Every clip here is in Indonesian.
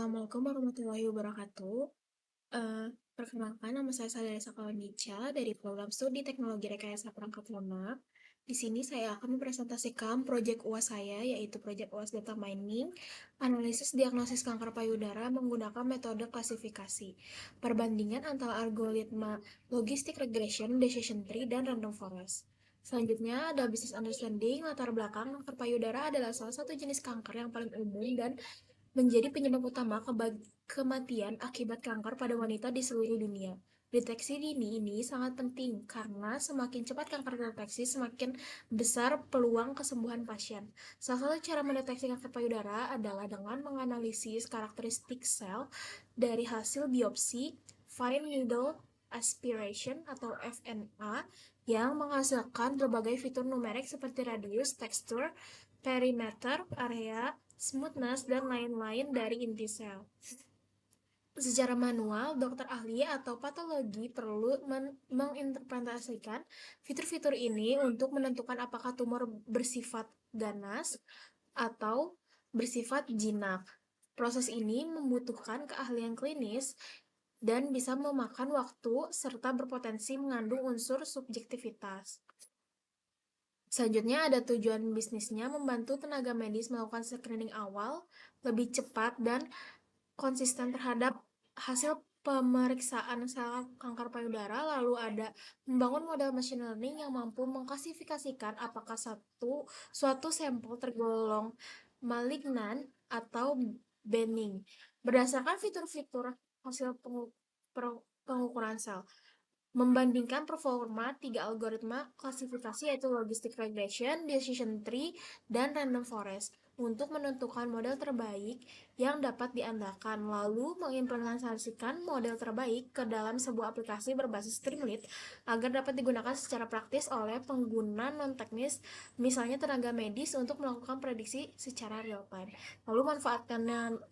Assalamualaikum warahmatullahi wabarakatuh. Perkenalkan, nama saya Sadari Sakalonica dari program studi teknologi rekayasa perangkat lunak. Di sini saya akan mempresentasikan proyek UAS saya, yaitu proyek UAS Data Mining, analisis diagnosis kanker payudara menggunakan metode klasifikasi, perbandingan antara algoritma logistic regression, decision tree, dan random forest. Selanjutnya ada business understanding, latar belakang kanker payudara adalah salah satu jenis kanker yang paling umum dan menjadi penyebab utama kematian akibat kanker pada wanita di seluruh dunia. Deteksi dini ini sangat penting karena semakin cepat kanker terdeteksi, semakin besar peluang kesembuhan pasien. Salah satu cara mendeteksi kanker payudara adalah dengan menganalisis karakteristik sel dari hasil biopsi fine needle aspiration atau FNA yang menghasilkan berbagai fitur numerik seperti radius, tekstur, perimeter, area, smoothness, dan lain-lain dari inti sel. Secara manual, dokter ahli atau patologi perlu menginterpretasikan fitur-fitur ini untuk menentukan apakah tumor bersifat ganas atau bersifat jinak. Proses ini membutuhkan keahlian klinis dan bisa memakan waktu serta berpotensi mengandung unsur subjektivitas. Selanjutnya ada tujuan bisnisnya membantu tenaga medis melakukan screening awal lebih cepat dan konsisten terhadap hasil pemeriksaan sel kanker payudara. Lalu ada membangun model machine learning yang mampu mengklasifikasikan apakah suatu sampel tergolong malignan atau benign berdasarkan fitur-fitur hasil pengukuran sel. Membandingkan performa tiga algoritma klasifikasi yaitu logistic regression, decision tree, dan random forest untuk menentukan model terbaik yang dapat diandalkan, lalu mengimplementasikan model terbaik ke dalam sebuah aplikasi berbasis Streamlit agar dapat digunakan secara praktis oleh pengguna non-teknis, misalnya tenaga medis, untuk melakukan prediksi secara real-time. Lalu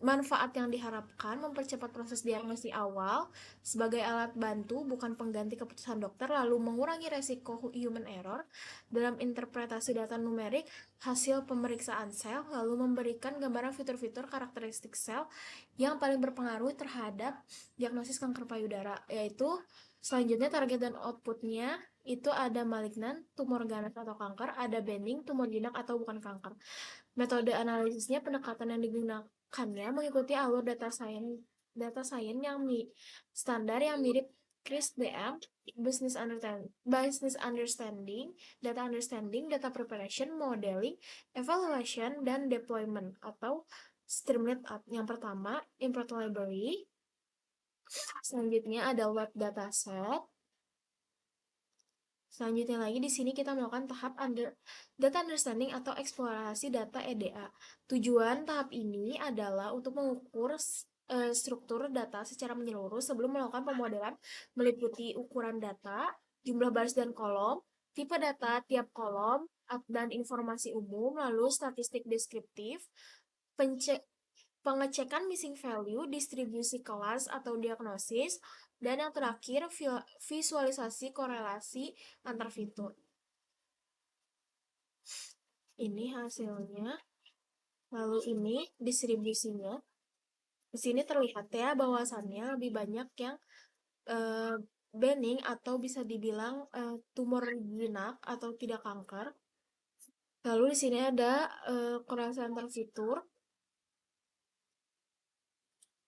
manfaat yang diharapkan mempercepat proses diagnosis awal sebagai alat bantu bukan pengganti keputusan dokter, lalu mengurangi resiko human error dalam interpretasi data numerik hasil pemeriksaan sel, lalu memberikan gambaran fitur-fitur karakteristik sel yang paling berpengaruh terhadap diagnosis kanker payudara, yaitu selanjutnya target dan outputnya itu ada malignan, tumor ganas atau kanker, ada benign, tumor jinak atau bukan kanker. Metode analisisnya, pendekatan yang digunakannya mengikuti alur data science yang standar yang mirip CRISP-DM, business understanding, data preparation, modeling, evaluation, dan deployment atau Streamlit. Yang pertama, import library. Selanjutnya ada web dataset. Selanjutnya lagi di sini kita melakukan tahap data understanding atau eksplorasi data EDA. Tujuan tahap ini adalah untuk mengukur struktur data secara menyeluruh sebelum melakukan pemodelan, meliputi ukuran data, jumlah baris dan kolom, tipe data tiap kolom, dan informasi umum, lalu statistik deskriptif, pengecekan missing value, distribusi kelas atau diagnosis, dan yang terakhir visualisasi korelasi antar fitur. Ini hasilnya. Lalu ini distribusinya. Di sini terlihat ya bahwasannya lebih banyak yang benign atau bisa dibilang tumor jinak atau tidak kanker. Lalu di sini ada korelasi antar fitur.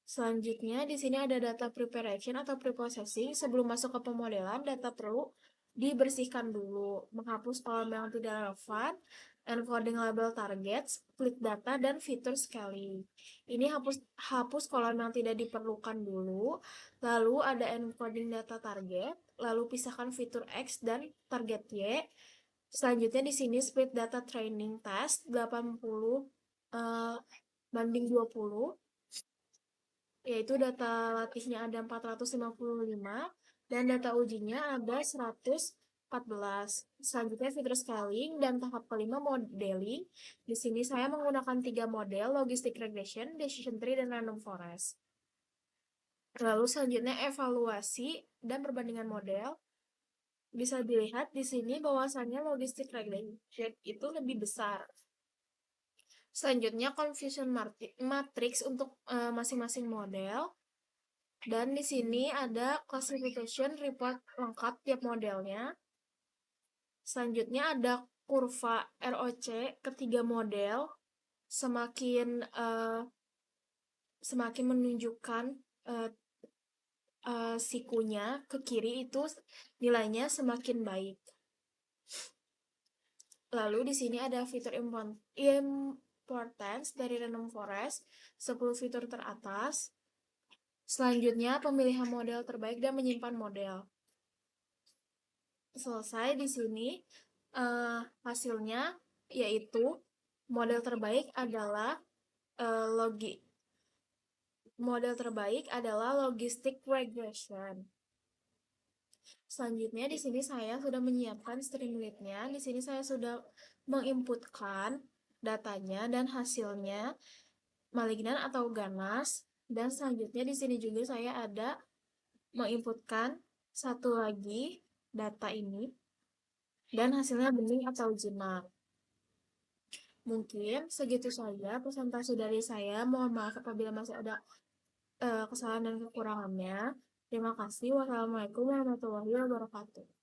Selanjutnya di sini ada data preparation atau preprocessing. Sebelum masuk ke pemodelan, data perlu dibersihkan dulu, menghapus kolom yang tidak relevan, encoding label target, split data, dan fitur scaling. Ini hapus kolom yang tidak diperlukan dulu. Lalu ada encoding data target, lalu pisahkan fitur X dan target Y. Selanjutnya di sini split data training test 80 banding 20, yaitu data latihnya ada 455 dan data ujinya ada 114. Selanjutnya fitur scaling dan tahap kelima modeling. Di sini saya menggunakan 3 model, logistic regression, decision tree, dan random forest. Lalu selanjutnya evaluasi dan perbandingan model. Bisa dilihat di sini bahwasannya logistic regression itu lebih besar. Selanjutnya confusion matrix untuk masing-masing model. Dan di sini ada classification report lengkap tiap modelnya. Selanjutnya ada kurva ROC ketiga model, semakin menunjukkan uh, sikunya ke kiri itu nilainya semakin baik. Lalu di sini ada fitur importance dari Random Forest, 10 fitur teratas. Selanjutnya pemilihan model terbaik dan menyimpan model. Selesai di sini hasilnya, yaitu model terbaik adalah logistic regression. Selanjutnya di sini saya sudah menyiapkan Streamlit-nya. Di sini saya sudah menginputkan datanya dan hasilnya malignan atau ganas. Dan selanjutnya di sini juga saya ada menginputkan satu lagi data ini dan hasilnya bening atau jinak. Mungkin segitu saja presentasi dari saya. Mohon maaf apabila masih ada kesalahan dan kekurangannya. Terima kasih. Wassalamualaikum warahmatullahi wabarakatuh.